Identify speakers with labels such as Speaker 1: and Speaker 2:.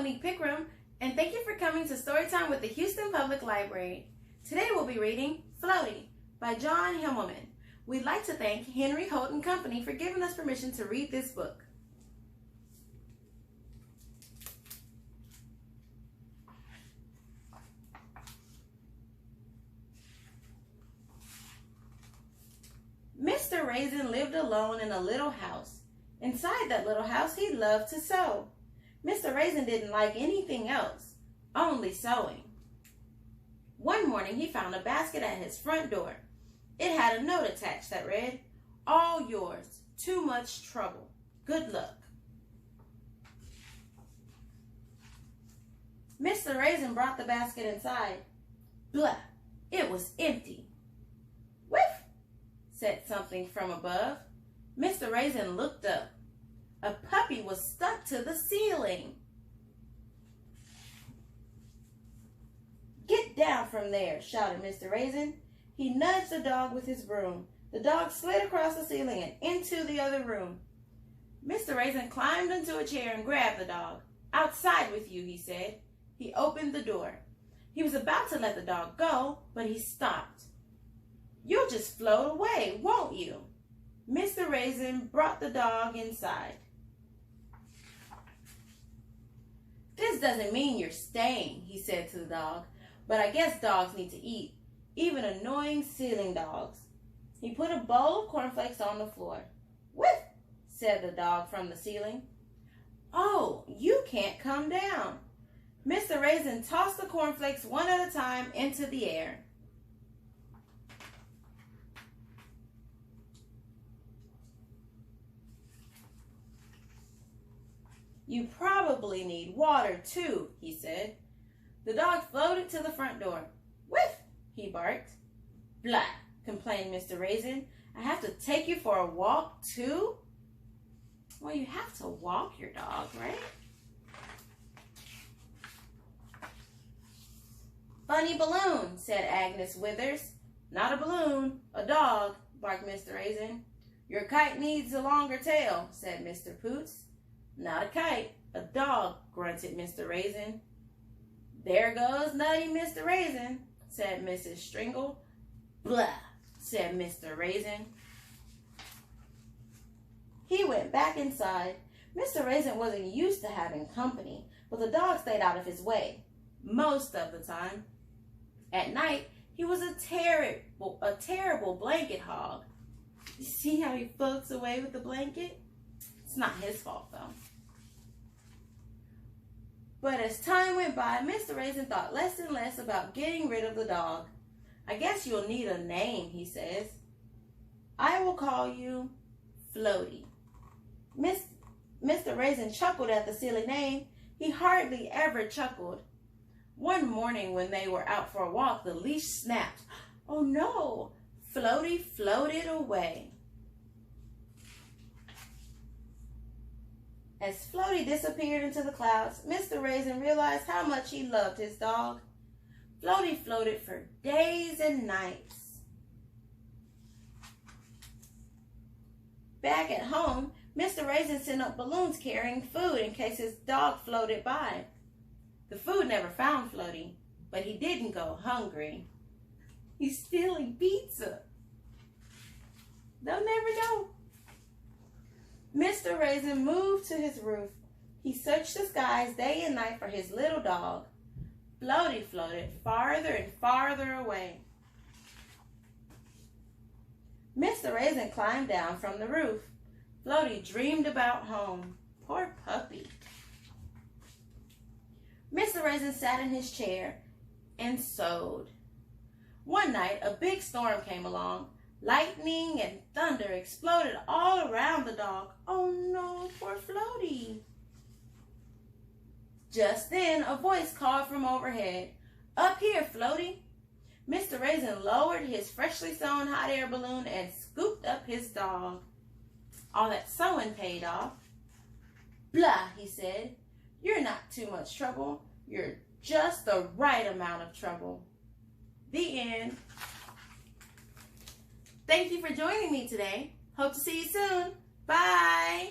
Speaker 1: Monique, and thank you for coming to Storytime with the Houston Public Library. Today we'll be reading Floaty by John Himmelman. We'd like to thank Henry Holt & Company for giving us permission to read this book. Mr. Raisin lived alone in a little house. Inside that little house, he loved to sew. Mr. Raisin didn't like anything else, only sewing. One morning, he found a basket at his front door. It had a note attached that read, "All yours, too much trouble. Good luck." Mr. Raisin brought the basket inside. Blah! It was empty. "Whiff!" said something from above. Mr. Raisin looked up. A puppy was stuck to the ceiling. "Get down from there," shouted Mr. Raisin. He nudged the dog with his broom. The dog slid across the ceiling and into the other room. Mr. Raisin climbed into a chair and grabbed the dog. "Outside with you," he said. He opened the door. He was about to let the dog go, but he stopped. "You'll just float away, won't you?" Mr. Raisin brought the dog inside. "This doesn't mean you're staying," he said to the dog, "but I guess dogs need to eat, even annoying ceiling dogs." He put a bowl of cornflakes on the floor. "Whiff!" said the dog from the ceiling. "Oh, you can't come down." Mr. Raisin tossed the cornflakes one at a time into the air. "You probably need water too," he said. The dog floated to the front door. "Whiff!" he barked. "Blah!" complained Mr. Raisin. "I have to take you for a walk too?" Well, you have to walk your dog, right? "Funny balloon," said Agnes Withers. "Not a balloon, a dog," barked Mr. Raisin. "Your kite needs a longer tail," said Mr. Poots. "Not a kite, a dog," grunted Mr. Raisin. "There goes nutty Mr. Raisin," said Mrs. Stringle. "Blah," said Mr. Raisin. He went back inside. Mr. Raisin wasn't used to having company, but the dog stayed out of his way most of the time. At night, he was a terrible blanket hog. You see how he floats away with the blanket? It's not his fault, though. But as time went by, Mr. Raisin thought less and less about getting rid of the dog. "I guess you'll need a name," he says. "I will call you Floaty." Mr. Raisin chuckled at the silly name. He hardly ever chuckled. One morning when they were out for a walk, the leash snapped. Oh no! Floaty floated away. As Floaty disappeared into the clouds, Mr. Raisin realized how much he loved his dog. Floaty floated for days and nights. Back at home, Mr. Raisin sent up balloons carrying food in case his dog floated by. The food never found Floaty, but he didn't go hungry. He's stealing pizza. They'll never know. Mr. Raisin moved to his roof. He searched the skies day and night for his little dog. Floaty floated farther and farther away. Mr. Raisin climbed down from the roof. Floaty dreamed about home. Poor puppy. Mr. Raisin sat in his chair and sewed. One night, a big storm came along. Lightning and thunder exploded all around the dog. Oh no, poor Floaty. Just then, a voice called from overhead. "Up here, Floaty." Mr. Raisin lowered his freshly sewn hot air balloon and scooped up his dog. All that sewing paid off. "Blah," he said. "You're not too much trouble. You're just the right amount of trouble." The end. Thank you for joining me today. Hope to see you soon. Bye.